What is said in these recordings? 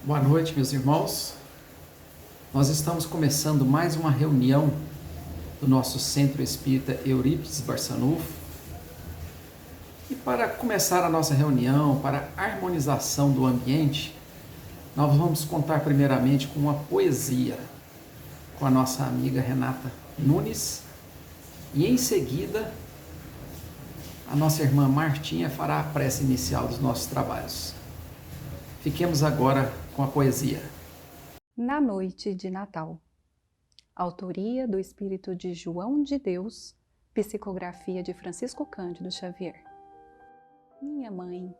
Boa noite, meus irmãos. Nós estamos começando mais uma reunião do nosso Centro Espírita Eurípides Barçanufo. E para começar a nossa reunião, para a harmonização do ambiente, nós vamos contar primeiramente com uma poesia com a nossa amiga Renata Nunes e em seguida a nossa irmã Martinha fará a prece inicial dos nossos trabalhos. Fiquemos agora com a poesia. Na noite de Natal. Autoria do Espírito de João de Deus, psicografia de Francisco Cândido Xavier. Minha mãe,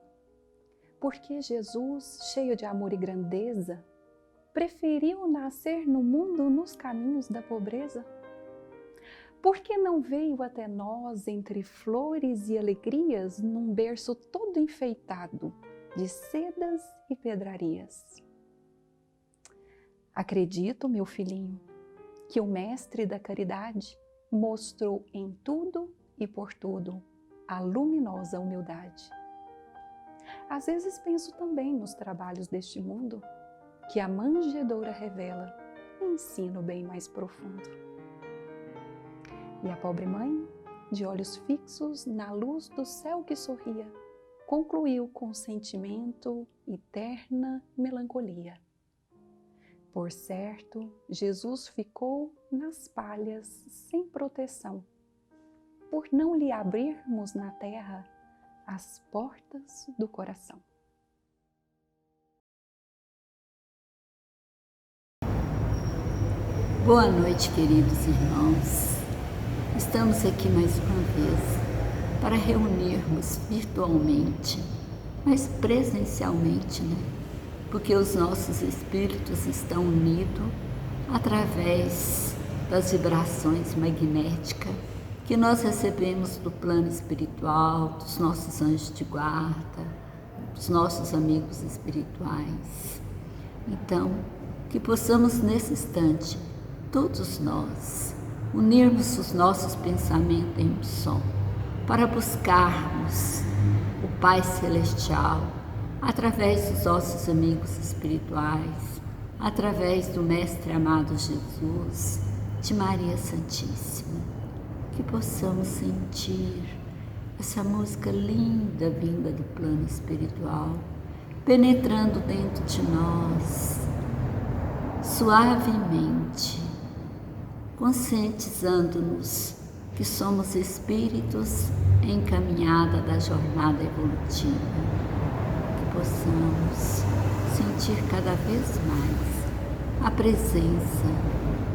por que Jesus, cheio de amor e grandeza, preferiu nascer no mundo nos caminhos da pobreza? Por que não veio até nós entre flores e alegrias num berço todo enfeitado de sedas e pedrarias? Acredito, meu filhinho, que o Mestre da Caridade mostrou em tudo e por tudo a luminosa humildade. Às vezes penso também nos trabalhos deste mundo, que a manjedoura revela ensino bem mais profundo. E a pobre mãe, de olhos fixos na luz do céu que sorria, concluiu com sentimento e terna melancolia. Por certo, Jesus ficou nas palhas sem proteção, por não lhe abrirmos na terra as portas do coração. Boa noite, queridos irmãos. Estamos aqui mais uma vez para reunirmos virtualmente, mas presencialmente, Porque os nossos espíritos estão unidos através das vibrações magnéticas que nós recebemos do plano espiritual, dos nossos anjos de guarda, dos nossos amigos espirituais. Então, que possamos nesse instante, todos nós, unirmos os nossos pensamentos em um só, para buscarmos o Pai Celestial, através dos nossos amigos espirituais, através do Mestre amado Jesus, de Maria Santíssima, que possamos sentir essa música linda vinda do plano espiritual, penetrando dentro de nós, suavemente, conscientizando-nos que somos espíritos em caminhada da jornada evolutiva. Possamos sentir cada vez mais a presença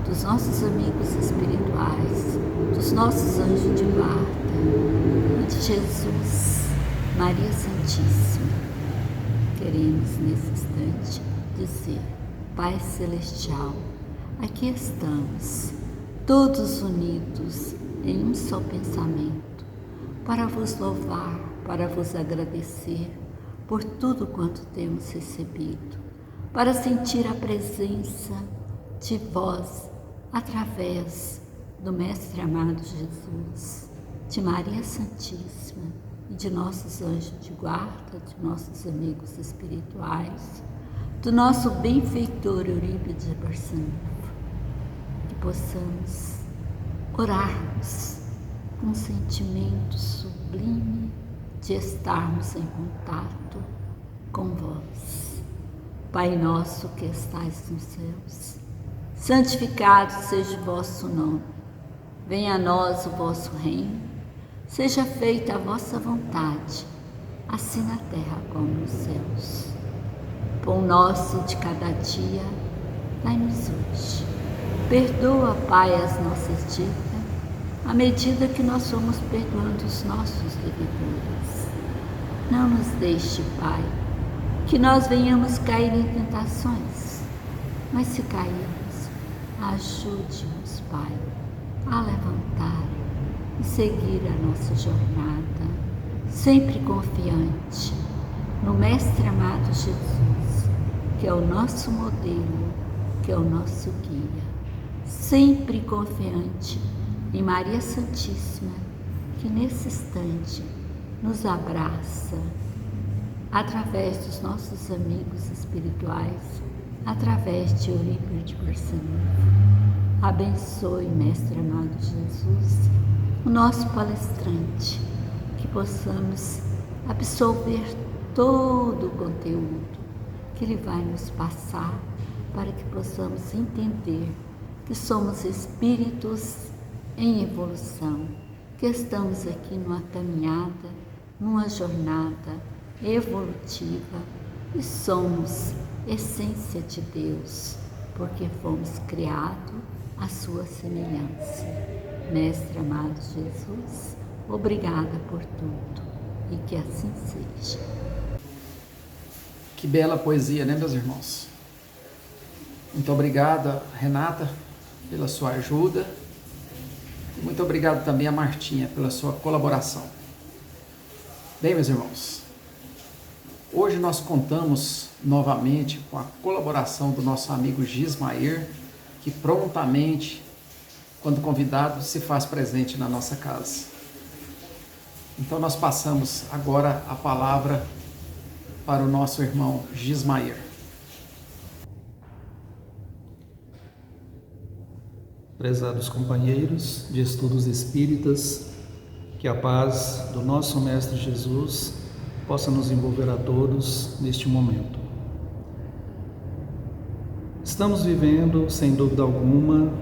dos nossos amigos espirituais, dos nossos anjos de guarda e de Jesus, Maria Santíssima. Queremos nesse instante dizer: Pai Celestial, aqui estamos, todos unidos em um só pensamento, para vos louvar, para vos agradecer por tudo quanto temos recebido, para sentir a presença de vós através do Mestre amado Jesus, de Maria Santíssima e de nossos anjos de guarda, de nossos amigos espirituais, do nosso benfeitor Eurípides Barçanufo, que possamos orarmos com um sentimento sublime de estarmos em contato com vós. Pai nosso que estais nos céus, santificado seja o vosso nome. Venha a nós o vosso reino, seja feita a vossa vontade, assim na terra como nos céus. Pão nosso de cada dia, dai-nos hoje. Perdoa, Pai, as nossas dívidas, à medida que nós vamos perdoando os nossos devedores. Não nos deixe, Pai, que nós venhamos cair em tentações, mas se cairmos, ajude-nos, Pai, a levantar e seguir a nossa jornada, sempre confiante no Mestre amado Jesus, que é o nosso modelo, que é o nosso guia, sempre confiante em Maria Santíssima, que nesse instante nos abraça através dos nossos amigos espirituais, através de Eurípides Barçanufo. Abençoe, Mestre amado Jesus, o nosso palestrante, que possamos absorver todo o conteúdo que ele vai nos passar, para que possamos entender que somos espíritos em evolução, que estamos aqui numa caminhada, numa jornada evolutiva e somos essência de Deus, porque fomos criados à sua semelhança. Mestre amado Jesus, obrigada por tudo e que assim seja. Que bela poesia, né, meus irmãos? Muito obrigado, Renata, pela sua ajuda. E muito obrigado também a Martinha pela sua colaboração. Bem, meus irmãos, hoje nós contamos novamente com a colaboração do nosso amigo Gismair, que prontamente, quando convidado, se faz presente na nossa casa. Então nós passamos agora a palavra para o nosso irmão Gismair. Prezados companheiros de estudos espíritas, que a paz do nosso Mestre Jesus possa nos envolver a todos neste momento. Estamos vivendo, sem dúvida alguma,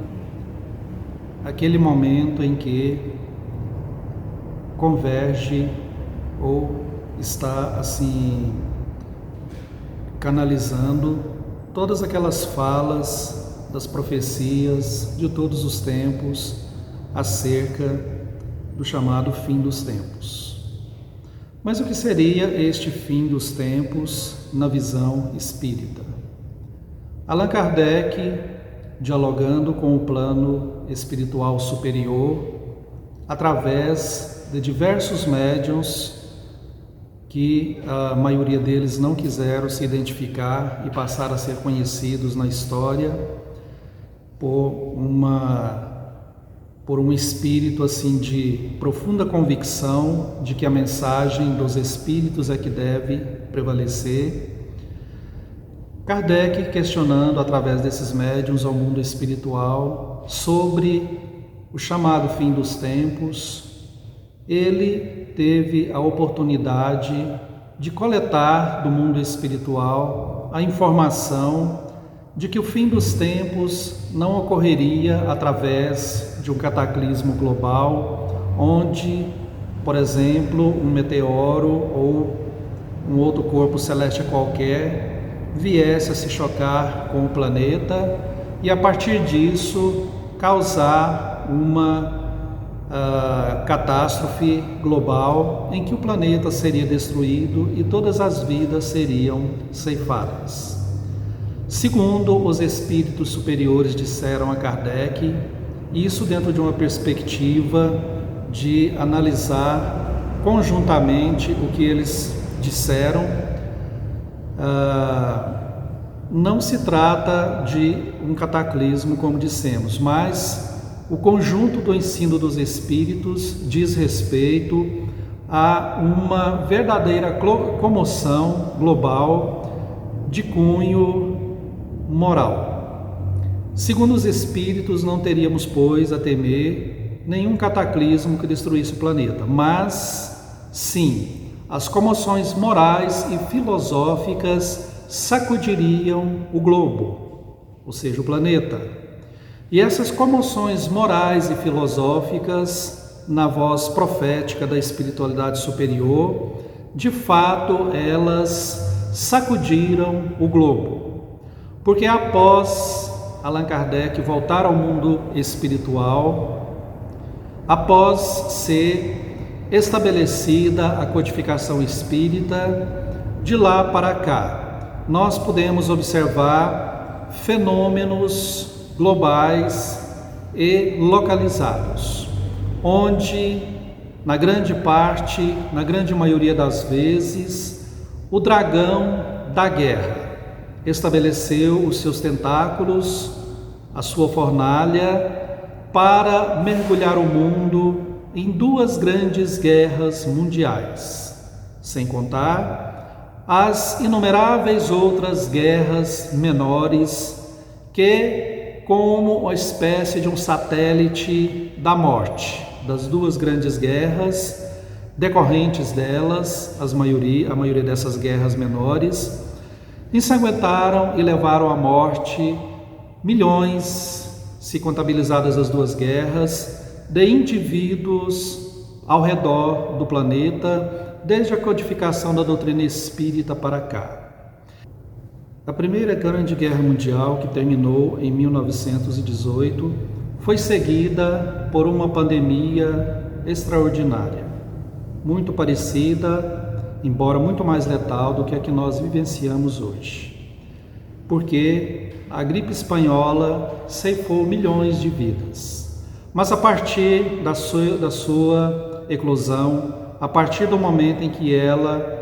aquele momento em que converge ou está assim canalizando todas aquelas falas das profecias de todos os tempos acerca do chamado fim dos tempos. Mas o que seria este fim dos tempos na visão espírita? Allan Kardec, dialogando com o plano espiritual superior, através de diversos médiuns que a maioria deles não quiseram se identificar e passaram a ser conhecidos na história por um espírito assim de profunda convicção de que a mensagem dos espíritos é que deve prevalecer. Kardec, questionando através desses médiuns ao mundo espiritual sobre o chamado fim dos tempos, ele teve a oportunidade de coletar do mundo espiritual a informação de que o fim dos tempos não ocorreria através de um cataclismo global, onde, por exemplo, um meteoro ou um outro corpo celeste qualquer viesse a se chocar com o planeta e, a partir disso, causar uma catástrofe global em que o planeta seria destruído e todas as vidas seriam ceifadas. Segundo os espíritos superiores disseram a Kardec, isso dentro de uma perspectiva de analisar conjuntamente o que eles disseram. Não se trata de um cataclismo, como dissemos, mas o conjunto do ensino dos espíritos diz respeito a uma verdadeira comoção global de cunho moral. Segundo os espíritos, não teríamos, pois, a temer nenhum cataclismo que destruísse o planeta, mas sim, as comoções morais e filosóficas sacudiriam o globo, ou seja, o planeta. E essas comoções morais e filosóficas, na voz profética da espiritualidade superior, de fato elas sacudiram o globo. Porque após Allan Kardec voltar ao mundo espiritual, após ser estabelecida a codificação espírita, de lá para cá, nós podemos observar fenômenos globais e localizados, onde, na grande parte, na grande maioria das vezes, o dragão da guerra estabeleceu os seus tentáculos, a sua fornalha, para mergulhar o mundo em duas grandes guerras mundiais, sem contar as inumeráveis outras guerras menores que, como uma espécie de um satélite da morte, das duas grandes guerras, decorrentes delas, a maioria dessas guerras menores, ensanguentaram e levaram à morte milhões, se contabilizadas as duas guerras, de indivíduos ao redor do planeta, desde a codificação da doutrina espírita para cá. A Primeira Grande Guerra Mundial, que terminou em 1918, foi seguida por uma pandemia extraordinária, muito parecida, embora muito mais letal do que a que nós vivenciamos hoje. Porque a gripe espanhola ceifou milhões de vidas. Mas a partir da sua eclosão, a partir do momento em que ela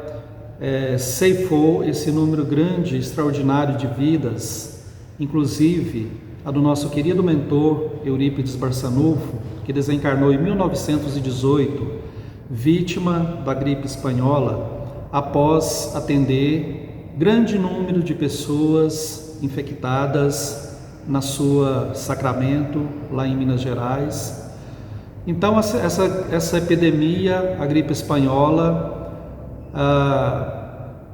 ceifou esse número grande, extraordinário de vidas, inclusive a do nosso querido mentor Eurípides Barçanufo, que desencarnou em 1918, vítima da gripe espanhola, após atender grande número de pessoas infectadas na sua Sacramento, lá em Minas Gerais. Então essa epidemia, a gripe espanhola,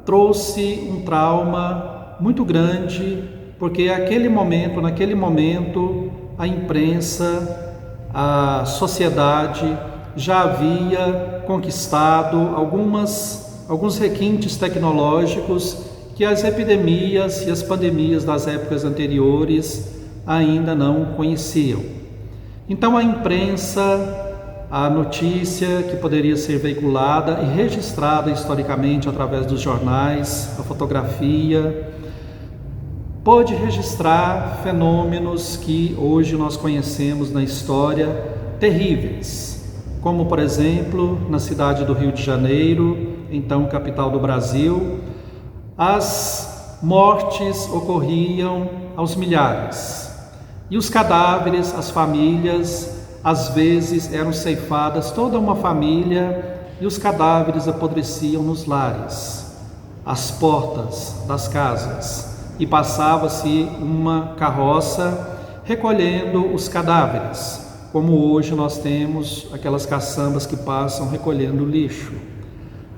trouxe um trauma muito grande, porque naquele momento a imprensa, a sociedade já havia conquistado alguns requintes tecnológicos que as epidemias e as pandemias das épocas anteriores ainda não conheciam. Então a imprensa, a notícia que poderia ser veiculada e registrada historicamente através dos jornais, a fotografia, pôde registrar fenômenos que hoje nós conhecemos na história terríveis, como por exemplo na cidade do Rio de Janeiro, então capital do Brasil, as mortes ocorriam aos milhares e os cadáveres, as famílias, às vezes eram ceifadas toda uma família e os cadáveres apodreciam nos lares, às portas das casas, e passava-se uma carroça recolhendo os cadáveres, como hoje nós temos aquelas caçambas que passam recolhendo lixo.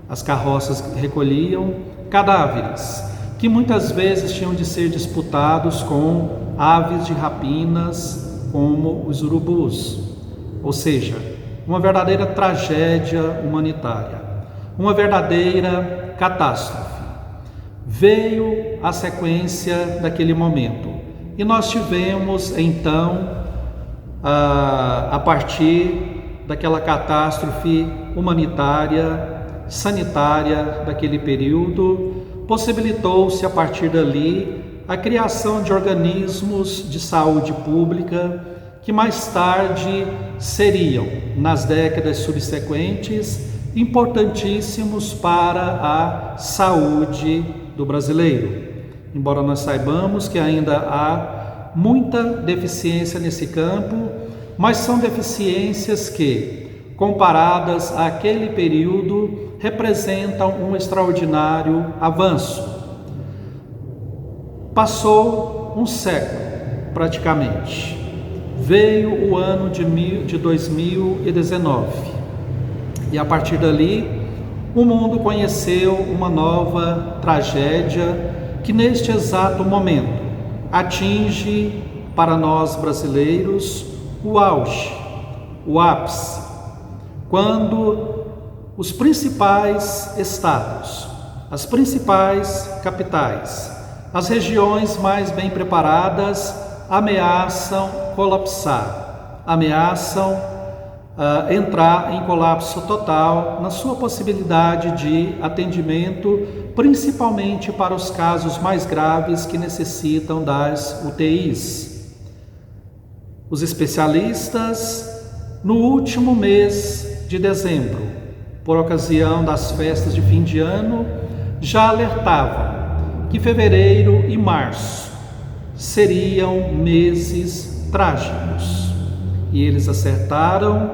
As carroças recolhiam cadáveres, que muitas vezes tinham de ser disputados com aves de rapinas, como os urubus. Ou seja, uma verdadeira tragédia humanitária, uma verdadeira catástrofe. Veio a sequência daquele momento e nós tivemos então, a partir daquela catástrofe humanitária, sanitária daquele período, possibilitou-se a partir dali a criação de organismos de saúde pública que mais tarde seriam, nas décadas subsequentes, importantíssimos para a saúde do brasileiro. Embora nós saibamos que ainda há muita deficiência nesse campo, mas são deficiências que, comparadas àquele período, representam um extraordinário avanço. Passou um século, praticamente. Veio o ano de 2019 e a partir dali o mundo conheceu uma nova tragédia que neste exato momento atinge para nós brasileiros o auge, o ápice, quando os principais estados, as principais capitais, as regiões mais bem preparadas ameaçam colapsar, ameaçam entrar em colapso total na sua possibilidade de atendimento, principalmente para os casos mais graves que necessitam das UTIs. Os especialistas, no último mês de dezembro, por ocasião das festas de fim de ano, já alertavam que fevereiro e março seriam meses trágicos. E eles acertaram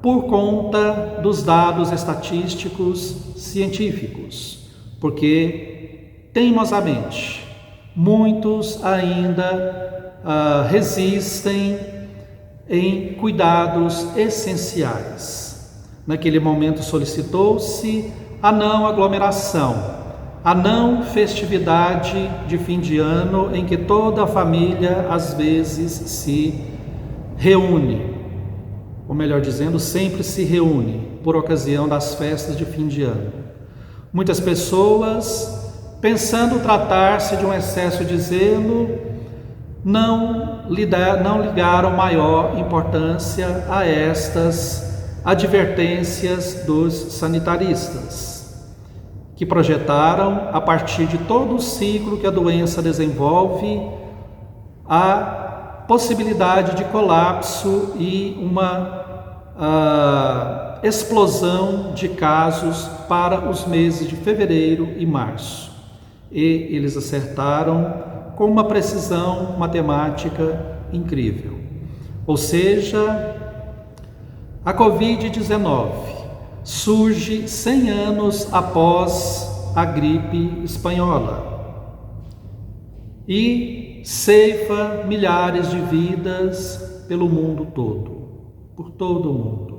por conta dos dados estatísticos científicos, porque teimosamente muitos ainda resistem em cuidados essenciais. Naquele momento solicitou-se a não aglomeração, a não festividade de fim de ano em que toda a família às vezes se reúne, ou melhor dizendo, sempre se reúne por ocasião das festas de fim de ano. Muitas pessoas, pensando tratar-se de um excesso de zelo, não ligaram maior importância a estas advertências dos sanitaristas, que projetaram, a partir de todo o ciclo que a doença desenvolve, a possibilidade de colapso e uma explosão de casos para os meses de fevereiro e março. E eles acertaram com uma precisão matemática incrível. Ou seja, a Covid-19 surge 100 anos após a gripe espanhola e ceifa milhares de vidas pelo mundo todo, por todo o mundo.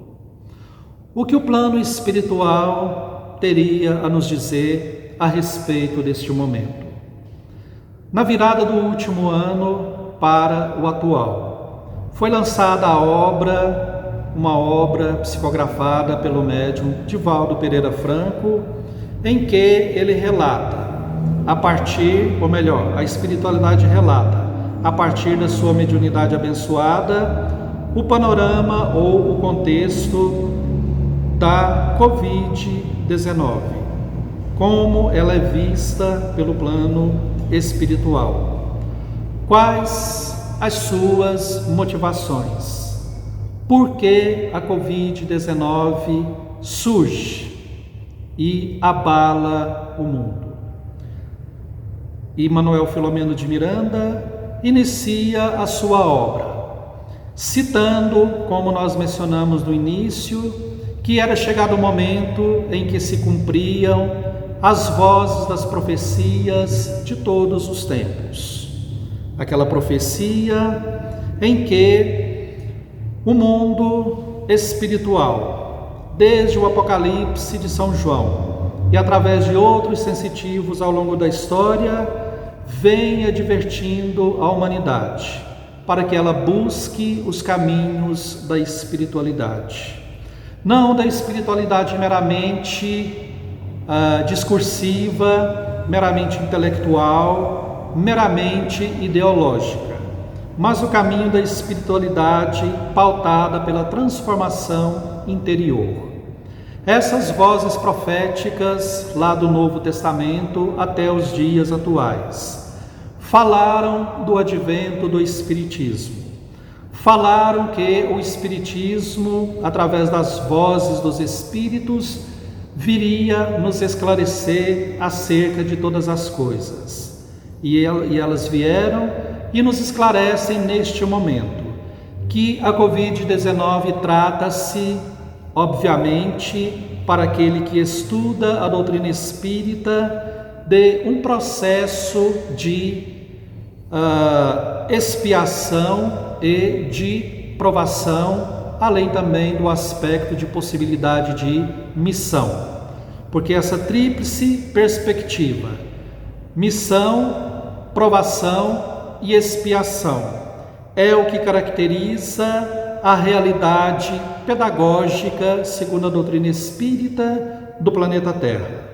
O que o plano espiritual teria a nos dizer a respeito deste momento? Na virada do último ano para o atual, foi lançada uma obra psicografada pelo médium Divaldo Pereira Franco, em que ele relata, a espiritualidade relata, a partir da sua mediunidade abençoada, o panorama ou o contexto da Covid-19, como ela é vista pelo plano espiritual. Quais as suas motivações? Por que a Covid-19 surge e abala o mundo? E Manuel Filomeno de Miranda inicia a sua obra, citando, como nós mencionamos no início, que era chegado o momento em que se cumpriam as vozes das profecias de todos os tempos. Aquela profecia em que o mundo espiritual, desde o Apocalipse de São João e através de outros sensitivos ao longo da história, vem advertindo a humanidade para que ela busque os caminhos da espiritualidade. Não da espiritualidade meramente discursiva, meramente intelectual, meramente ideológica, mas o caminho da espiritualidade pautada pela transformação interior. Essas vozes proféticas lá do Novo Testamento até os dias atuais falaram do advento do Espiritismo. Falaram que o Espiritismo, através das vozes dos Espíritos, viria nos esclarecer acerca de todas as coisas. E elas vieram e nos esclarecem neste momento que a Covid-19 trata-se, obviamente, para aquele que estuda a doutrina espírita, de um processo de expiação e de provação, além também do aspecto de possibilidade de missão. Porque essa tríplice perspectiva, missão, provação e expiação, é o que caracteriza a realidade pedagógica, segundo a doutrina espírita, do planeta Terra.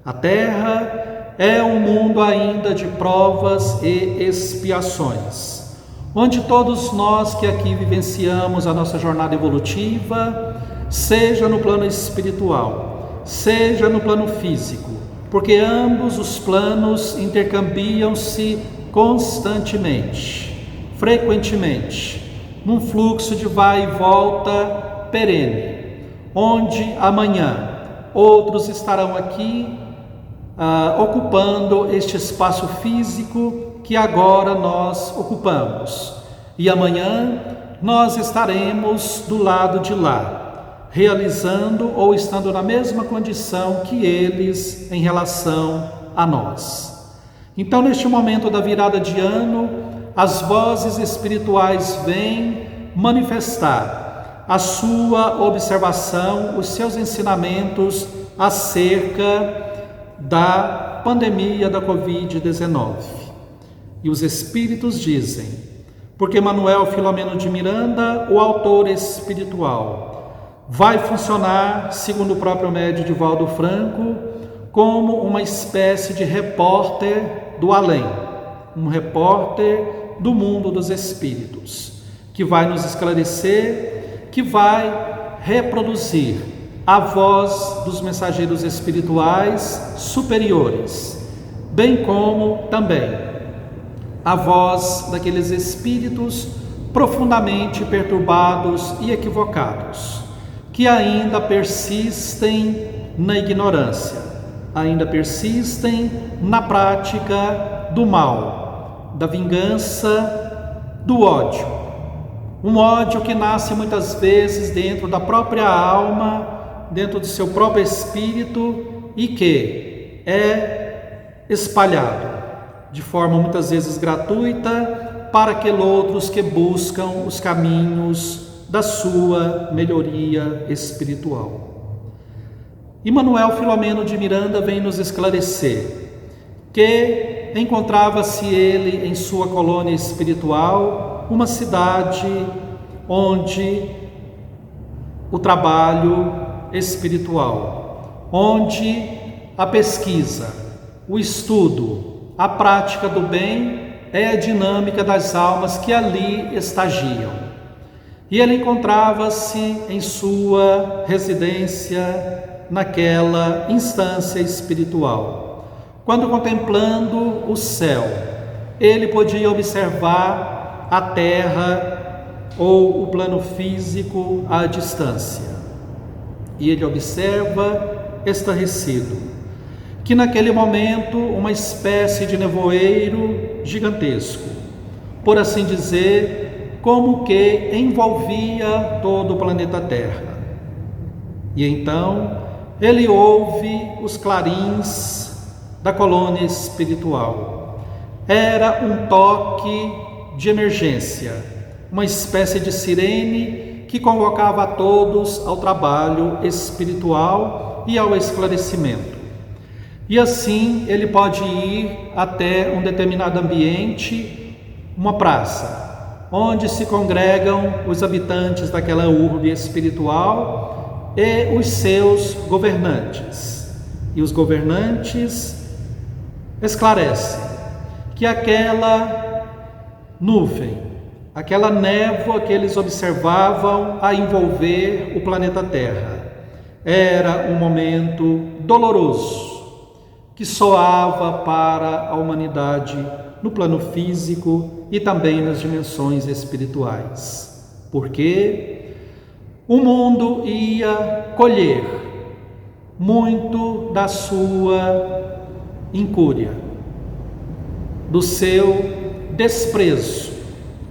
A Terra é um mundo ainda de provas e expiações, onde todos nós que aqui vivenciamos a nossa jornada evolutiva, seja no plano espiritual, seja no plano físico, porque ambos os planos intercambiam-se constantemente, frequentemente, num fluxo de vai e volta perene, onde amanhã outros estarão aqui ocupando este espaço físico que agora nós ocupamos, e amanhã nós estaremos do lado de lá, realizando ou estando na mesma condição que eles em relação a nós. Então, neste momento da virada de ano, as vozes espirituais vêm manifestar a sua observação, os seus ensinamentos acerca da pandemia da Covid-19. E os espíritos dizem, porque Manuel Filomeno de Miranda, o autor espiritual, vai funcionar, segundo o próprio médium Divaldo Franco, como uma espécie de repórter do além, um repórter do mundo dos espíritos, que vai nos esclarecer, que vai reproduzir a voz dos mensageiros espirituais superiores, bem como também a voz daqueles espíritos profundamente perturbados e equivocados, que ainda persistem na ignorância, ainda persistem na prática do mal, da vingança, do ódio. Um ódio que nasce muitas vezes dentro da própria alma, dentro do seu próprio espírito e que é espalhado de forma muitas vezes gratuita para aqueles outros que buscam os caminhos da sua melhoria espiritual. E Manuel Filomeno de Miranda vem nos esclarecer que encontrava-se ele em sua colônia espiritual, uma cidade onde o trabalho espiritual, onde a pesquisa, o estudo, a prática do bem é a dinâmica das almas que ali estagiam. E ele encontrava-se em sua residência naquela instância espiritual. Quando contemplando o céu, ele podia observar a terra ou o plano físico à distância. E ele observa estarrecido que naquele momento uma espécie de nevoeiro gigantesco, por assim dizer, como que envolvia todo o planeta Terra. E então ele ouve os clarins da colônia espiritual. Era um toque de emergência, uma espécie de sirene que convocava a todos ao trabalho espiritual e ao esclarecimento. E assim ele pode ir até um determinado ambiente, uma praça, onde se congregam os habitantes daquela urbe espiritual e os seus governantes. E os governantes esclarecem que aquela nuvem, aquela névoa que eles observavam a envolver o planeta Terra, era um momento doloroso que soava para a humanidade no plano físico e também nas dimensões espirituais, porque o mundo ia colher muito da sua incúria, do seu desprezo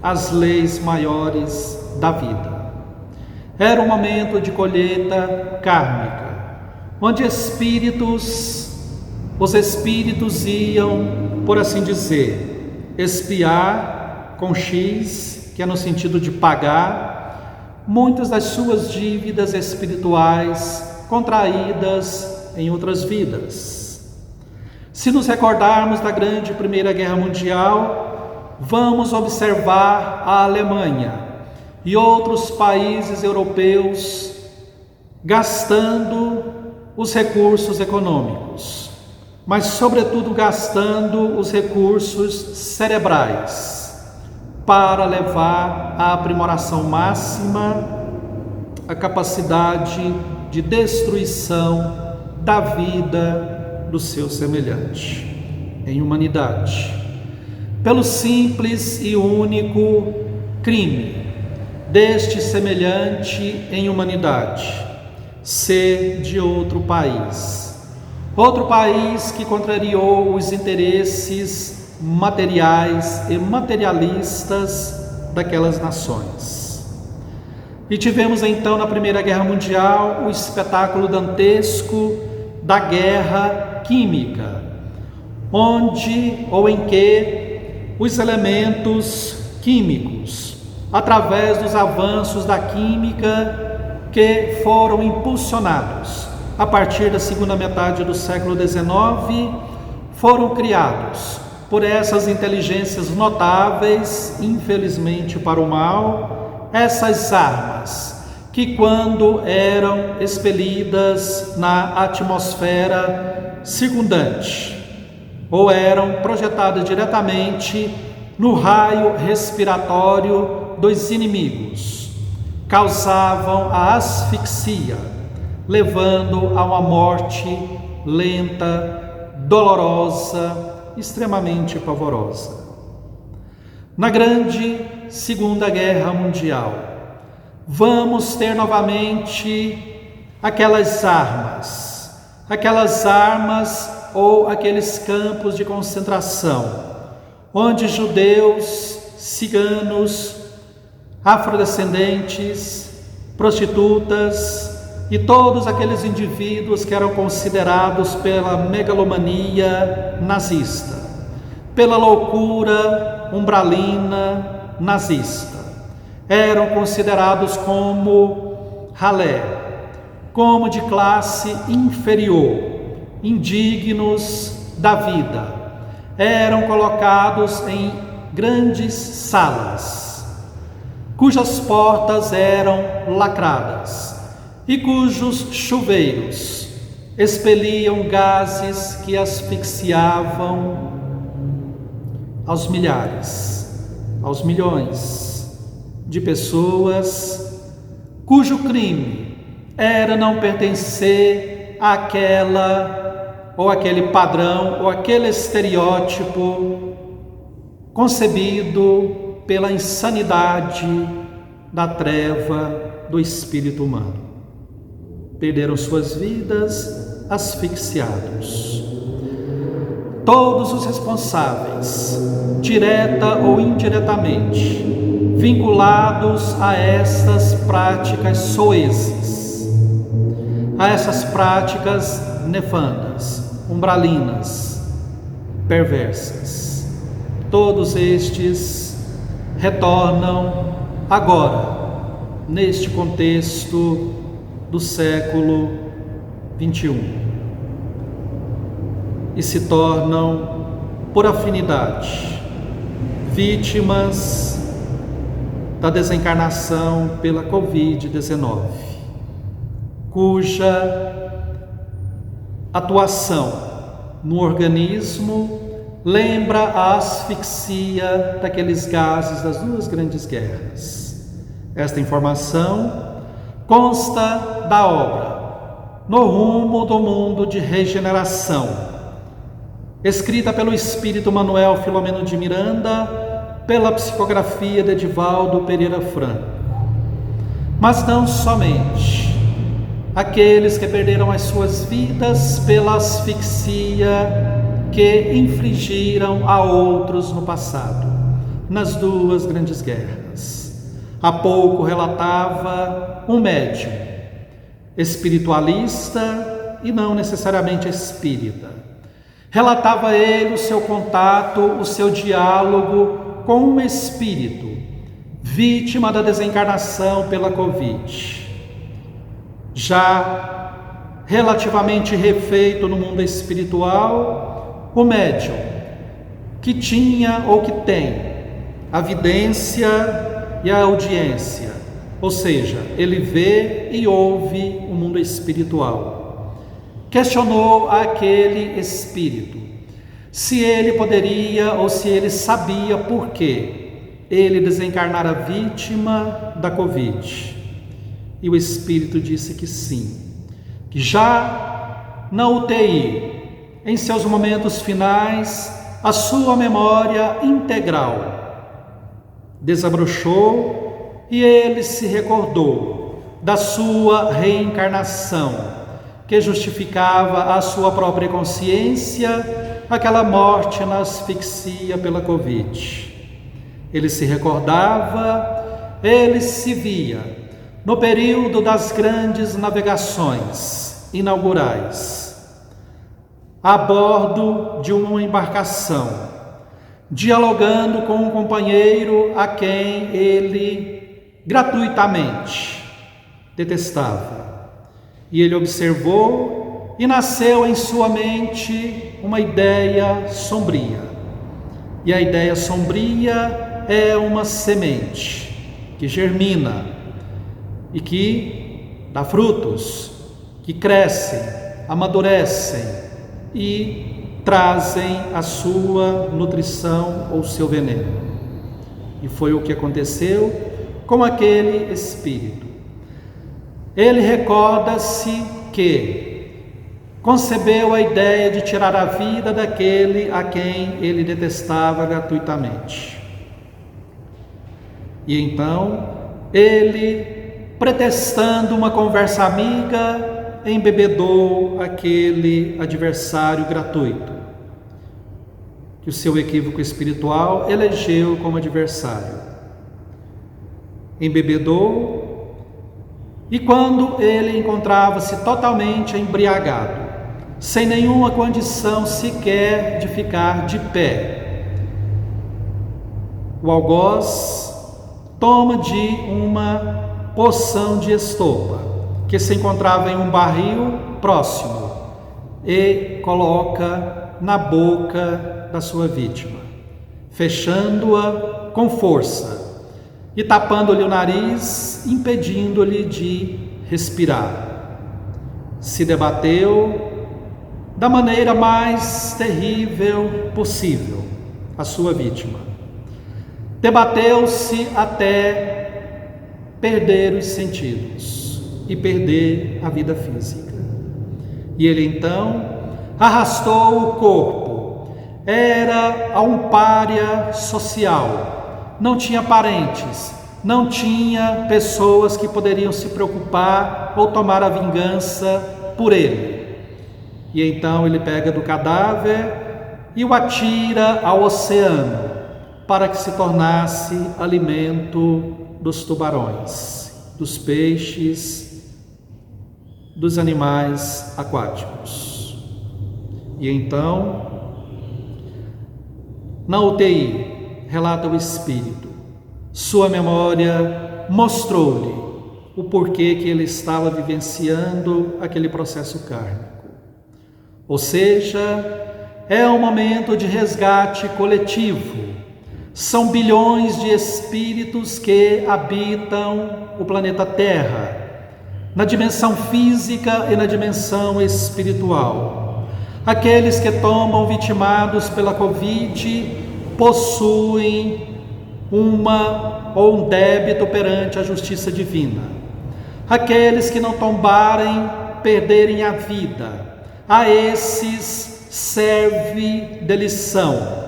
às leis maiores da vida. Era um momento de colheita kármica, onde os espíritos iam, por assim dizer, expiar com X, que é no sentido de pagar, muitas das suas dívidas espirituais contraídas em outras vidas. Se nos recordarmos da grande Primeira Guerra Mundial, vamos observar a Alemanha e outros países europeus gastando os recursos econômicos, mas sobretudo gastando os recursos cerebrais para levar à aprimoração máxima a capacidade de destruição da vida do seu semelhante em humanidade, pelo simples e único crime deste semelhante em humanidade ser de outro país que contrariou os interesses materiais e materialistas daquelas nações. E tivemos então na Primeira Guerra Mundial o espetáculo dantesco da guerra química, onde ou em que os elementos químicos, através dos avanços da química que foram impulsionados a partir da segunda metade do século XIX, foram criados por essas inteligências notáveis, infelizmente para o mal, essas armas que, quando eram expelidas na atmosfera circundante ou eram projetadas diretamente no raio respiratório dos inimigos, causavam a asfixia, levando a uma morte lenta, dolorosa, extremamente pavorosa. Na grande Segunda Guerra Mundial, vamos ter novamente aquelas armas ou aqueles campos de concentração, onde judeus, ciganos, afrodescendentes, prostitutas e todos aqueles indivíduos que eram considerados pela megalomania nazista, pela loucura umbralina nazista, eram considerados como ralé, como de classe inferior, indignos da vida. Eram colocados em grandes salas, cujas portas eram lacradas e cujos chuveiros expeliam gases que asfixiavam aos milhares, aos milhões de pessoas cujo crime era não pertencer àquela ou aquele padrão ou aquele estereótipo concebido pela insanidade da treva do espírito humano. Perderam suas vidas asfixiados. Todos os responsáveis, direta ou indiretamente, vinculados a essas práticas soezes, a essas práticas nefandas, umbralinas, perversas. Todos estes retornam agora, neste contexto do século XXI, e se tornam, por afinidade, vítimas da desencarnação pela Covid-19, cuja atuação no organismo lembra a asfixia daqueles gases das duas grandes guerras. Esta informação consta da obra No Rumo do Mundo de Regeneração, escrita pelo espírito Manuel Filomeno de Miranda, pela psicografia de Edivaldo Pereira Franco. Mas não somente aqueles que perderam as suas vidas pela asfixia que infligiram a outros no passado, nas duas grandes guerras. Há pouco relatava um médium, espiritualista e não necessariamente espírita. Relatava ele o seu contato, o seu diálogo com um espírito, vítima da desencarnação pela Covid. Já relativamente refeito no mundo espiritual, o médium, que tinha ou que tem a vidência e a audiência, ou seja, ele vê e ouve o mundo espiritual. Questionou aquele espírito se ele poderia ou se ele sabia por que ele desencarnara vítima da Covid. E o espírito disse que sim, que já na UTI, em seus momentos finais, a sua memória integral desabrochou e ele se recordou da sua reencarnação, que justificava a sua própria consciência, aquela morte na asfixia pela Covid. Ele se recordava, ele se via no período das grandes navegações inaugurais, a bordo de uma embarcação, dialogando com um companheiro a quem ele gratuitamente detestava. E ele observou e nasceu em sua mente uma ideia sombria. E a ideia sombria é uma semente que germina e que dá frutos, que crescem, amadurecem e trazem a sua nutrição ou seu veneno. E foi o que aconteceu com aquele espírito. Ele recorda-se que concebeu a ideia de tirar a vida daquele a quem ele detestava gratuitamente. E então, ele, pretextando uma conversa amiga, embebedou aquele adversário gratuito, que o seu equívoco espiritual elegeu como adversário. Embebedou, e quando ele encontrava-se totalmente embriagado, sem nenhuma condição sequer de ficar de pé, o algoz toma de uma poção de estopa, que se encontrava em um barril próximo, e coloca na boca da sua vítima, fechando-a com força e tapando-lhe o nariz, impedindo-lhe de respirar. Se debateu da maneira mais terrível possível a sua vítima. Debateu-se até perder os sentidos e perder a vida física. E ele então arrastou o corpo. Era um pária social. Não tinha parentes, não tinha pessoas que poderiam se preocupar ou tomar a vingança por ele. E então ele pega do cadáver e o atira ao oceano, para que se tornasse alimento dos tubarões, dos peixes, dos animais aquáticos. E então, na UTI, relata o espírito, sua memória mostrou-lhe o porquê que ele estava vivenciando aquele processo kármico. Ou seja, é um momento de resgate coletivo. São bilhões de espíritos que habitam o planeta Terra, na dimensão física e na dimensão espiritual. Aqueles que tombam vitimados pela Covid possuem um débito perante a justiça divina. Aqueles que não tombarem, perderem a vida, a esses serve de lição,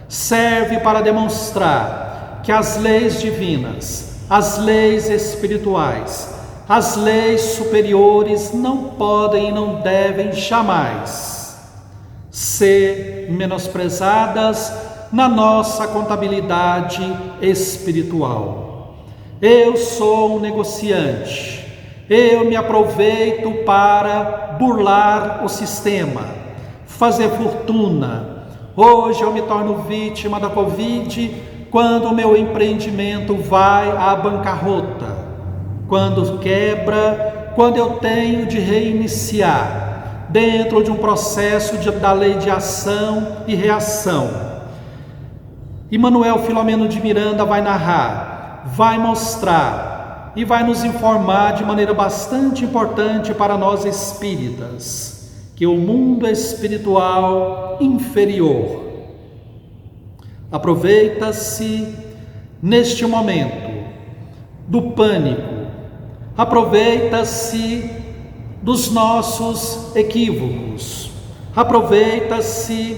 serve para demonstrar que as leis divinas, as leis espirituais, as leis superiores não podem e não devem jamais ser menosprezadas na nossa contabilidade espiritual. Eu sou um negociante, eu me aproveito para burlar o sistema, fazer fortuna. Hoje eu me torno vítima da Covid quando o meu empreendimento vai à bancarrota, quando quebra, quando eu tenho de reiniciar dentro de um processo da lei de ação e reação. E Manuel Filomeno de Miranda vai narrar, vai mostrar e vai nos informar de maneira bastante importante para nós espíritas, que o mundo espiritual inferior aproveita-se neste momento do pânico, aproveita-se dos nossos equívocos, aproveita-se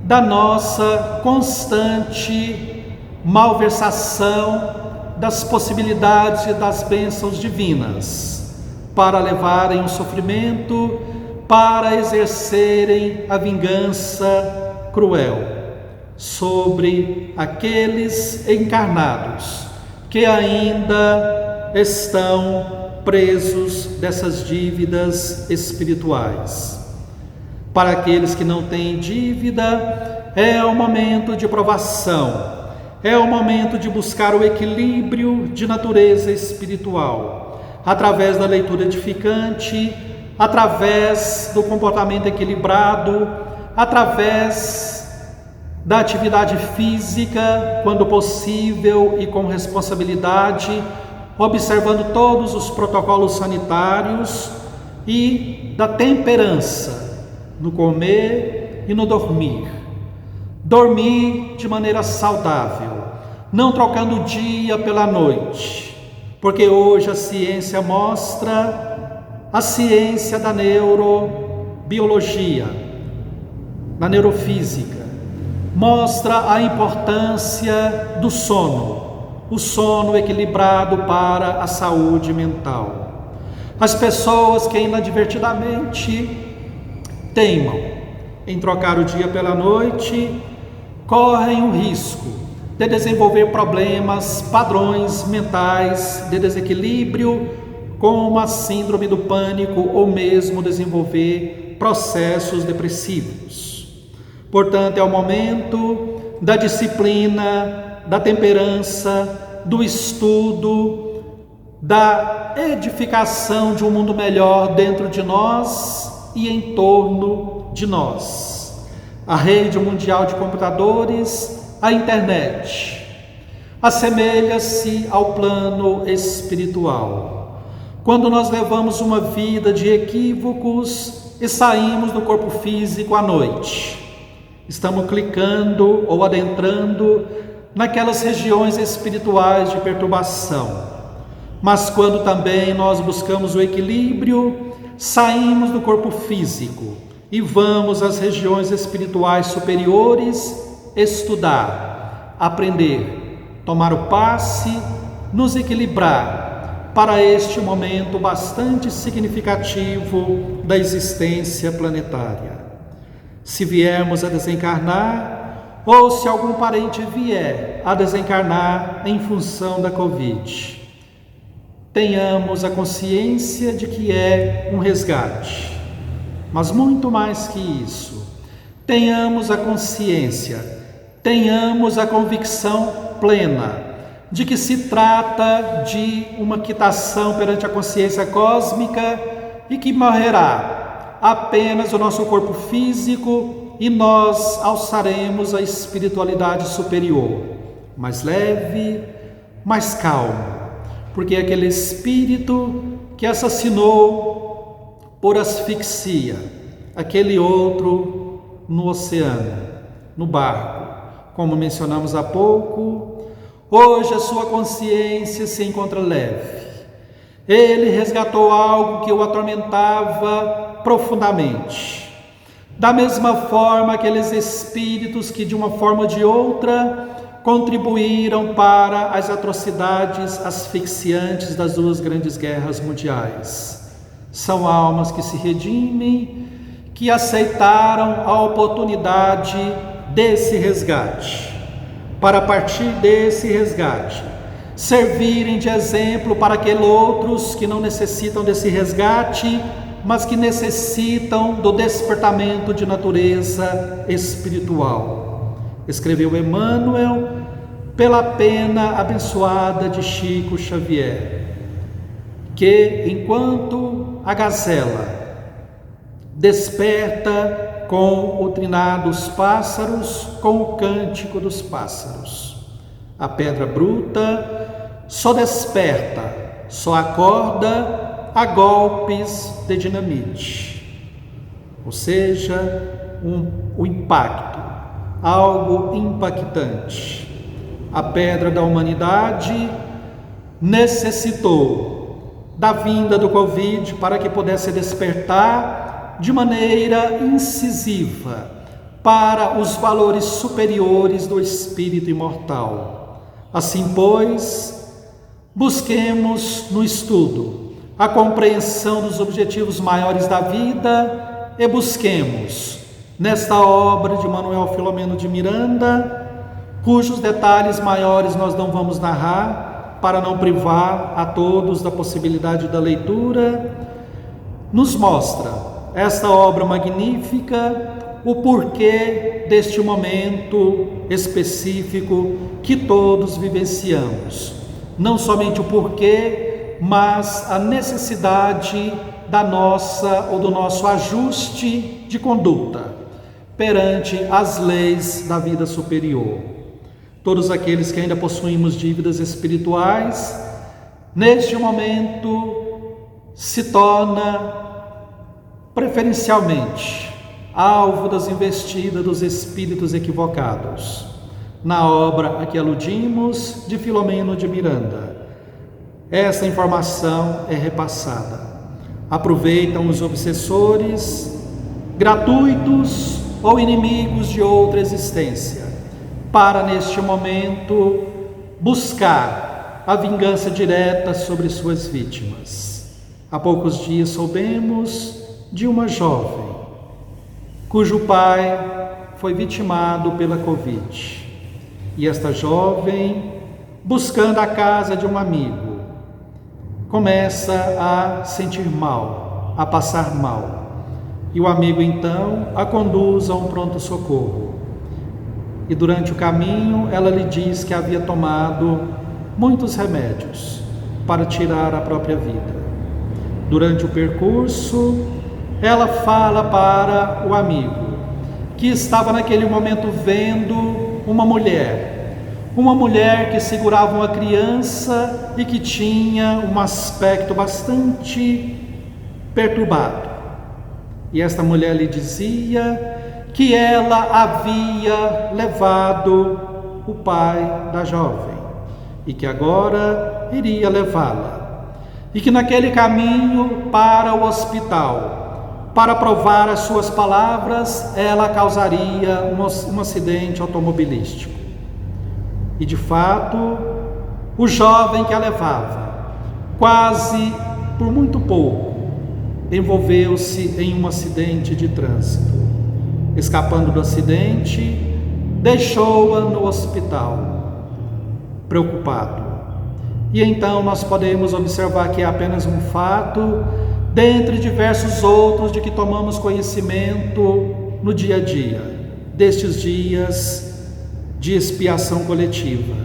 da nossa constante malversação das possibilidades e das bênçãos divinas, para levarem o sofrimento, para exercerem a vingança cruel sobre aqueles encarnados que ainda estão presos dessas dívidas espirituais. Para aqueles que não têm dívida, é o momento de provação, é o momento de buscar o equilíbrio de natureza espiritual, através da leitura edificante, através do comportamento equilibrado, através da atividade física, quando possível e com responsabilidade, observando todos os protocolos sanitários, e da temperança no comer e no dormir. Dormir de maneira saudável, não trocando o dia pela noite, porque hoje a ciência mostra, a ciência da neurobiologia, da neurofísica, mostra a importância do sono, o sono equilibrado para a saúde mental. As pessoas que inadvertidamente teimam em trocar o dia pela noite, correm o risco de desenvolver problemas, padrões mentais de desequilíbrio, como a síndrome do pânico, ou mesmo desenvolver processos depressivos. Portanto, é o momento da disciplina, da temperança, do estudo, da edificação de um mundo melhor dentro de nós e em torno de nós. A rede mundial de computadores, a internet, assemelha-se ao plano espiritual. Quando nós levamos uma vida de equívocos e saímos do corpo físico à noite, estamos clicando ou adentrando naquelas regiões espirituais de perturbação. Mas quando também nós buscamos o equilíbrio, saímos do corpo físico e vamos às regiões espirituais superiores estudar, aprender, tomar o passe, nos equilibrar para este momento bastante significativo da existência planetária. Se viermos a desencarnar, ou se algum parente vier a desencarnar em função da Covid, tenhamos a consciência de que é um resgate. Mas muito mais que isso, tenhamos a consciência, tenhamos a convicção plena de que se trata de uma quitação perante a consciência cósmica e que morrerá apenas o nosso corpo físico e nós alçaremos a espiritualidade superior, mais leve, mais calmo, porque aquele espírito que assassinou por asfixia aquele outro no oceano, no barco, como mencionamos há pouco, hoje a sua consciência se encontra leve. Ele resgatou algo que o atormentava profundamente. Da mesma forma, aqueles espíritos que de uma forma ou de outra contribuíram para as atrocidades asfixiantes das duas grandes guerras mundiais. São almas que se redimem, que aceitaram a oportunidade desse resgate, para a partir desse resgate servirem de exemplo para aqueles outros que não necessitam desse resgate, mas que necessitam do despertamento de natureza espiritual. Escreveu Emmanuel pela pena abençoada de Chico Xavier, que enquanto a gazela desperta com o trinar dos pássaros, com o cântico dos pássaros, a pedra bruta só desperta, só acorda a golpes de dinamite, ou seja, o impacto, algo impactante. A pedra da humanidade necessitou da vinda do Covid para que pudesse despertar de maneira incisiva para os valores superiores do espírito imortal. Assim, pois, busquemos no estudo a compreensão dos objetivos maiores da vida e busquemos, nesta obra de Manuel Filomeno de Miranda, cujos detalhes maiores nós não vamos narrar, para não privar a todos da possibilidade da leitura, nos mostra esta obra magnífica, o porquê deste momento específico que todos vivenciamos. Não somente o porquê, mas a necessidade da nossa ou do nosso ajuste de conduta perante as leis da vida superior. Todos aqueles que ainda possuímos dívidas espirituais, neste momento se torna preferencialmente alvo das investidas dos espíritos equivocados. Na obra a que aludimos, de Filomeno de Miranda, essa informação é repassada. Aproveitam os obsessores, gratuitos ou inimigos de outra existência, para neste momento buscar a vingança direta sobre suas vítimas. Há poucos dias soubemos de uma jovem cujo pai foi vitimado pela Covid. E esta jovem, buscando a casa de um amigo, começa a sentir mal, a passar mal. E o amigo então a conduz a um pronto-socorro. E durante o caminho ela lhe diz que havia tomado muitos remédios para tirar a própria vida. Durante o percurso, ela fala para o amigo que estava naquele momento vendo uma mulher que segurava uma criança e que tinha um aspecto bastante perturbado. E esta mulher lhe dizia que ela havia levado o pai da jovem e que agora iria levá-la. E que naquele caminho para o hospital, para provar as suas palavras, ela causaria um acidente automobilístico. E de fato, o jovem que a levava, quase por muito pouco, envolveu-se em um acidente de trânsito. Escapando do acidente, deixou-a no hospital, preocupado. E então nós podemos observar que é apenas um fato, dentre diversos outros de que tomamos conhecimento no dia a dia, destes dias de expiação coletiva,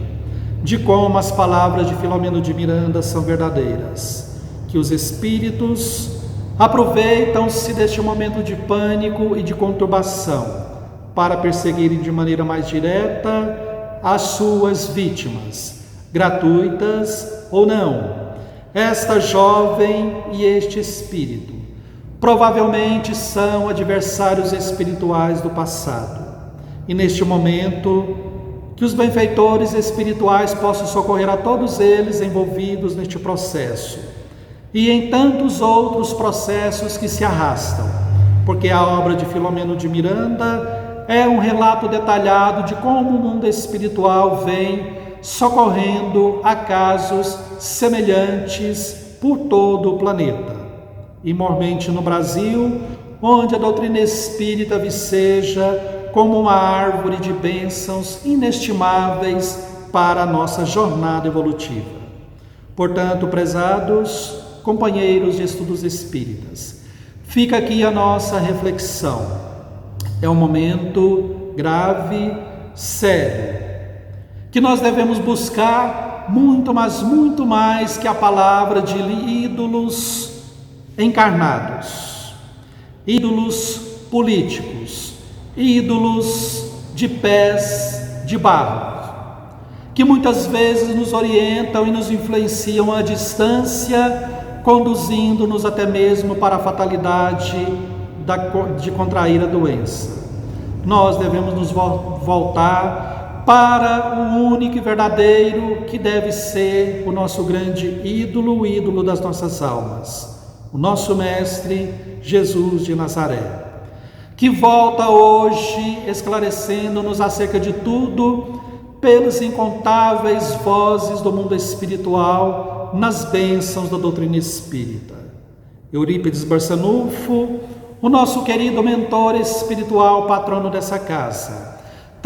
de como as palavras de Filomeno de Miranda são verdadeiras, que os espíritos aproveitam-se deste momento de pânico e de conturbação para perseguirem de maneira mais direta as suas vítimas, gratuitas ou não. Esta jovem e este espírito provavelmente são adversários espirituais do passado. E neste momento, que os benfeitores espirituais possam socorrer a todos eles envolvidos neste processo e em tantos outros processos que se arrastam, porque a obra de Filomeno de Miranda é um relato detalhado de como o mundo espiritual vem socorrendo a casos semelhantes por todo o planeta, e mormente no Brasil, onde a doutrina espírita viceja como uma árvore de bênçãos inestimáveis para a nossa jornada evolutiva. Portanto, prezados companheiros de estudos espíritas, fica aqui a nossa reflexão. É um momento grave, sério, que nós devemos buscar muito, mas muito mais que a palavra de ídolos encarnados, ídolos políticos, ídolos de pés de barro, que muitas vezes nos orientam e nos influenciam à distância, conduzindo-nos até mesmo para a fatalidade de contrair a doença. Nós devemos nos voltar para o único e verdadeiro que deve ser o nosso grande ídolo, o ídolo das nossas almas, o nosso Mestre Jesus de Nazaré, que volta hoje esclarecendo-nos acerca de tudo pelas incontáveis vozes do mundo espiritual nas bênçãos da doutrina espírita. Eurípides Barçanufo, o nosso querido mentor espiritual, patrono dessa casa,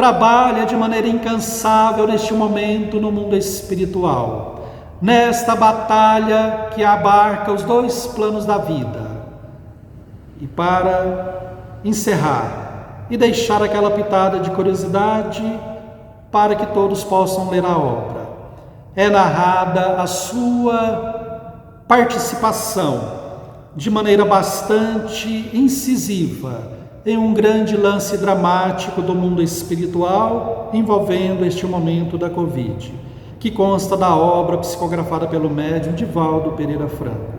trabalha de maneira incansável neste momento no mundo espiritual, nesta batalha que abarca os dois planos da vida. E para encerrar e deixar aquela pitada de curiosidade para que todos possam ler a obra, é narrada a sua participação de maneira bastante incisiva em um grande lance dramático do mundo espiritual envolvendo este momento da Covid, que consta da obra psicografada pelo médium Divaldo Pereira Franco.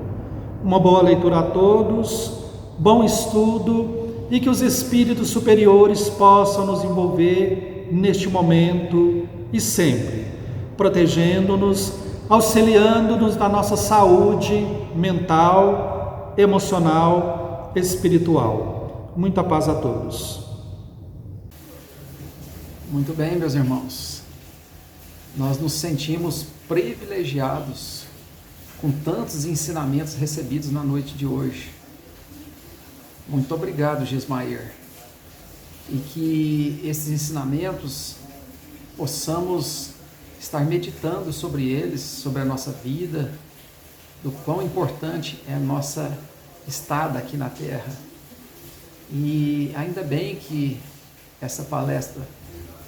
Uma boa leitura a todos, bom estudo e que os espíritos superiores possam nos envolver neste momento e sempre, protegendo-nos, auxiliando-nos na nossa saúde mental, emocional, espiritual. Muita paz a todos. Muito bem, meus irmãos. Nós nos sentimos privilegiados com tantos ensinamentos recebidos na noite de hoje. Muito obrigado, Gismair. E que esses ensinamentos possamos estar meditando sobre eles, sobre a nossa vida, do quão importante é a nossa estada aqui na Terra. E ainda bem que essa palestra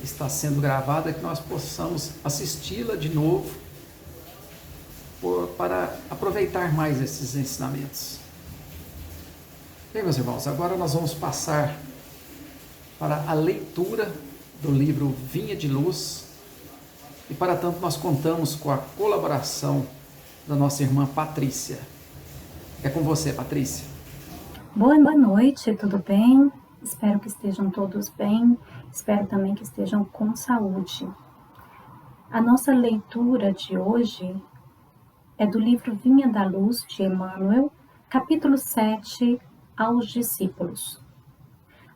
está sendo gravada, que nós possamos assisti-la de novo para aproveitar mais esses ensinamentos. Bem, meus irmãos, agora nós vamos passar para a leitura do livro Vinha de Luz, e para tanto nós contamos com a colaboração da nossa irmã Patrícia. É com você, Patrícia. Boa noite, tudo bem? Espero que estejam todos bem, espero também que estejam com saúde. A nossa leitura de hoje é do livro Vinha da Luz, de Emmanuel, capítulo 7, aos discípulos.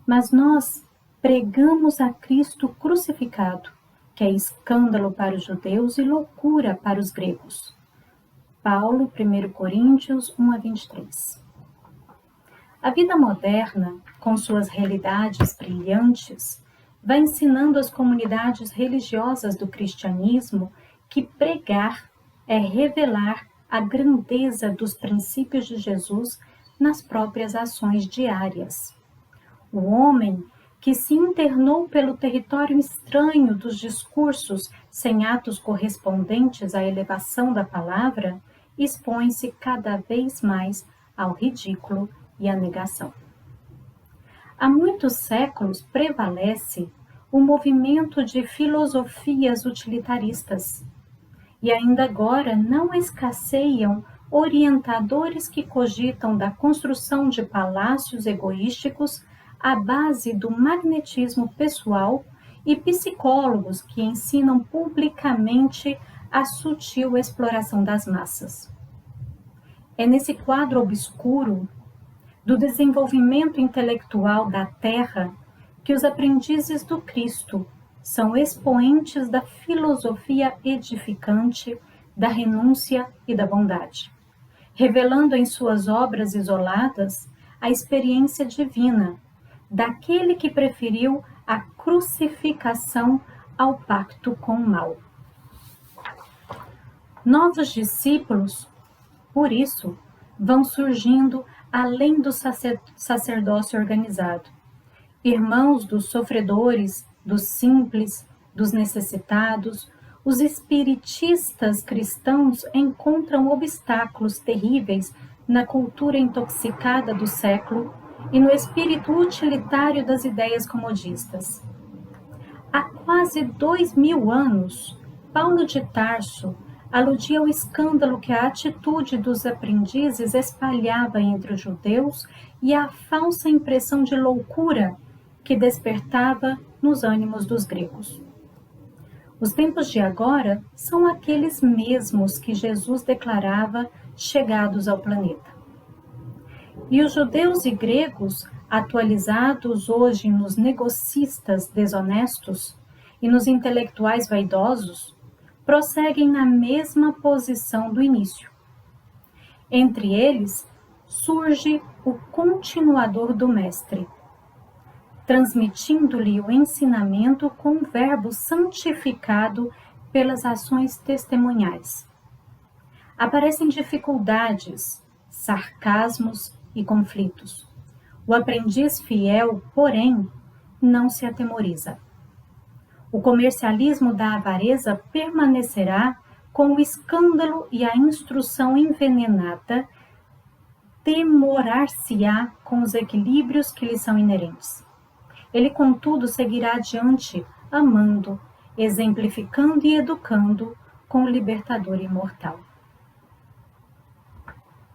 Mas nós pregamos a Cristo crucificado, que é escândalo para os judeus e loucura para os gregos. Paulo, 1 Coríntios 1 a 23. A vida moderna, com suas realidades brilhantes, vai ensinando às comunidades religiosas do cristianismo que pregar é revelar a grandeza dos princípios de Jesus nas próprias ações diárias. O homem que se internou pelo território estranho dos discursos sem atos correspondentes à elevação da palavra, expõe-se cada vez mais ao ridículo e à negação. Há muitos séculos prevalece o movimento de filosofias utilitaristas, e ainda agora não escasseiam orientadores que cogitam da construção de palácios egoísticos à base do magnetismo pessoal e psicólogos que ensinam publicamente a sutil exploração das massas. É nesse quadro obscuro do desenvolvimento intelectual da Terra que os aprendizes do Cristo são expoentes da filosofia edificante, da renúncia e da bondade, revelando em suas obras isoladas a experiência divina daquele que preferiu a crucificação ao pacto com o mal. Novos discípulos, por isso, vão surgindo além do sacerdócio organizado, irmãos dos sofredores, dos simples, dos necessitados. Os espiritistas cristãos encontram obstáculos terríveis na cultura intoxicada do século e no espírito utilitário das ideias comodistas. Há quase 2000 anos, Paulo de Tarso aludia ao escândalo que a atitude dos aprendizes espalhava entre os judeus e à falsa impressão de loucura que despertava nos ânimos dos gregos. Os tempos de agora são aqueles mesmos que Jesus declarava chegados ao planeta. E os judeus e gregos, atualizados hoje nos negocistas desonestos e nos intelectuais vaidosos, prosseguem na mesma posição do início. Entre eles, surge o continuador do Mestre, transmitindo-lhe o ensinamento com o verbo santificado pelas ações testemunhais. Aparecem dificuldades, sarcasmos e conflitos. O aprendiz fiel, porém, não se atemoriza. O comercialismo da avareza permanecerá com o escândalo e a instrução envenenada, demorar-se-á com os equilíbrios que lhe são inerentes. Ele, contudo, seguirá adiante, amando, exemplificando e educando com o libertador imortal.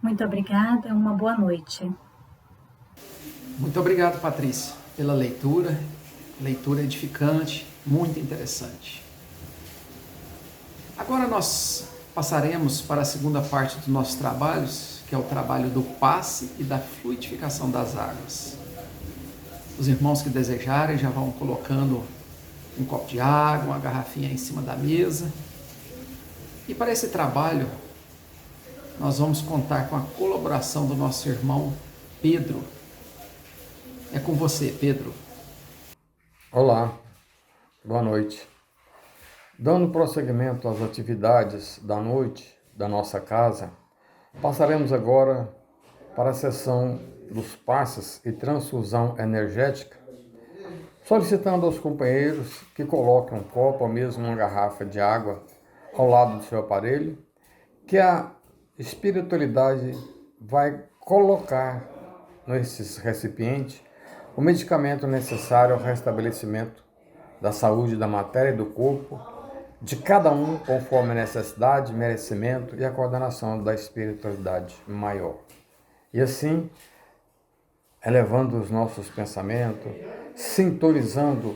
Muito obrigada, uma boa noite. Muito obrigado, Patrícia, pela leitura edificante, muito interessante. Agora nós passaremos para a segunda parte dos nossos trabalhos, que é o trabalho do passe e da fluidificação das águas. Os irmãos que desejarem já vão colocando um copo de água, uma garrafinha em cima da mesa. E para esse trabalho, nós vamos contar com a colaboração do nosso irmão Pedro. É com você, Pedro. Olá, boa noite. Dando prosseguimento às atividades da noite da nossa casa, passaremos agora para a sessão dos passes e transfusão energética, solicitando aos companheiros que coloquem um copo ou mesmo uma garrafa de água ao lado do seu aparelho, que a espiritualidade vai colocar nesses recipientes o medicamento necessário ao restabelecimento da saúde da matéria e do corpo, de cada um conforme a necessidade, merecimento e a coordenação da espiritualidade maior. E assim, elevando os nossos pensamentos, sintonizando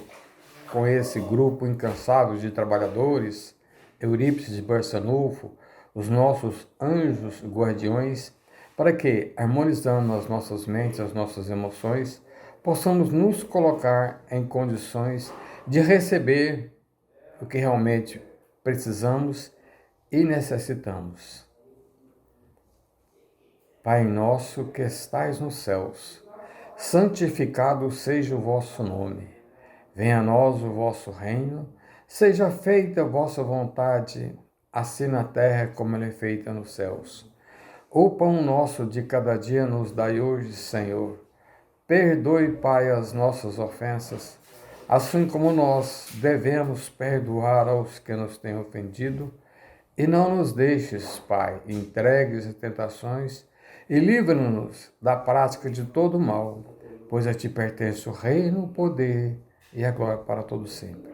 com esse grupo incansável de trabalhadores, Eurípides de Barçanufo, os nossos anjos guardiões, para que, harmonizando as nossas mentes, as nossas emoções, possamos nos colocar em condições de receber o que realmente precisamos e necessitamos. Pai nosso que estais nos céus, santificado seja o vosso nome. Venha a nós o vosso reino, seja feita a vossa vontade, assim na terra como ela é feita nos céus. O pão nosso de cada dia nos dai hoje, Senhor. Perdoe, Pai, as nossas ofensas, assim como nós devemos perdoar aos que nos têm ofendido, e não nos deixes, Pai, entregues a tentações, e livra-nos da prática de todo mal, pois a ti pertence o reino, o poder e a glória para todo sempre.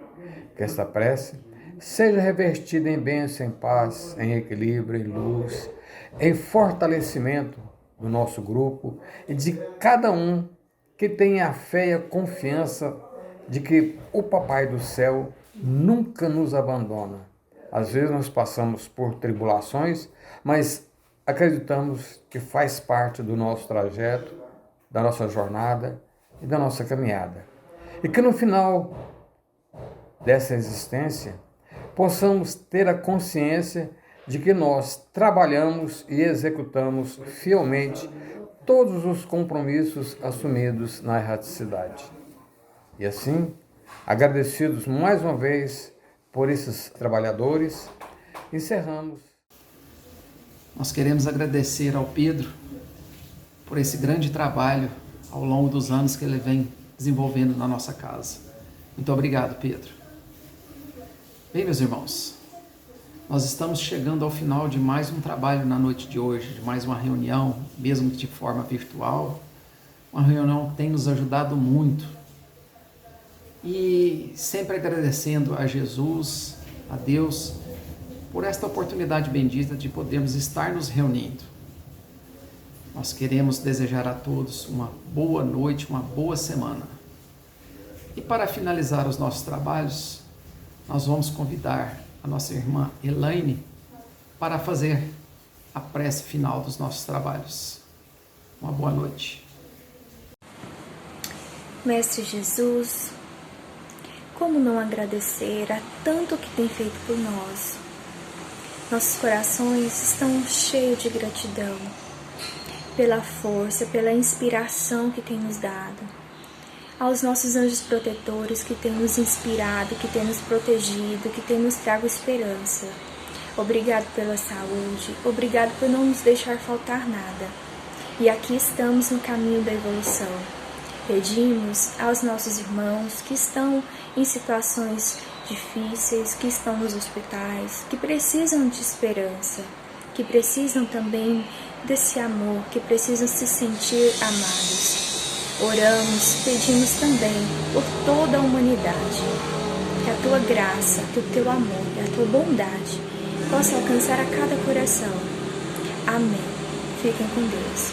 Que esta prece seja revestida em bênção, em paz, em equilíbrio, em luz, em fortalecimento do nosso grupo e de cada um que tenha a fé e a confiança de que o Papai do Céu nunca nos abandona. Às vezes nós passamos por tribulações, mas acreditamos que faz parte do nosso trajeto, da nossa jornada e da nossa caminhada. E que no final dessa existência possamos ter a consciência de que nós trabalhamos e executamos fielmente todos os compromissos assumidos na erraticidade. E assim, agradecidos mais uma vez por esses trabalhadores, encerramos. Nós queremos agradecer ao Pedro por esse grande trabalho ao longo dos anos que ele vem desenvolvendo na nossa casa. Muito obrigado, Pedro. Bem, meus irmãos, nós estamos chegando ao final de mais um trabalho na noite de hoje, de mais uma reunião, mesmo de forma virtual, uma reunião que tem nos ajudado muito. E sempre agradecendo a Jesus, a Deus, por esta oportunidade bendita de podermos estar nos reunindo. Nós queremos desejar a todos uma boa noite, uma boa semana. E para finalizar os nossos trabalhos, nós vamos convidar a nossa irmã Elaine para fazer a prece final dos nossos trabalhos. Uma boa noite. Mestre Jesus, como não agradecer a tanto que tem feito por nós? Nossos corações estão cheios de gratidão pela força, pela inspiração que tem nos dado. Aos nossos anjos protetores que têm nos inspirado, que têm nos protegido, que têm nos trago esperança. Obrigado pela saúde, obrigado por não nos deixar faltar nada. E aqui estamos no caminho da evolução. Pedimos aos nossos irmãos que estão em situações difíceis, que estão nos hospitais, que precisam de esperança, que precisam também desse amor, que precisam se sentir amados. Oramos, pedimos também por toda a humanidade, que a tua graça, que o teu amor e a tua bondade possa alcançar a cada coração. Amém. Fiquem com Deus.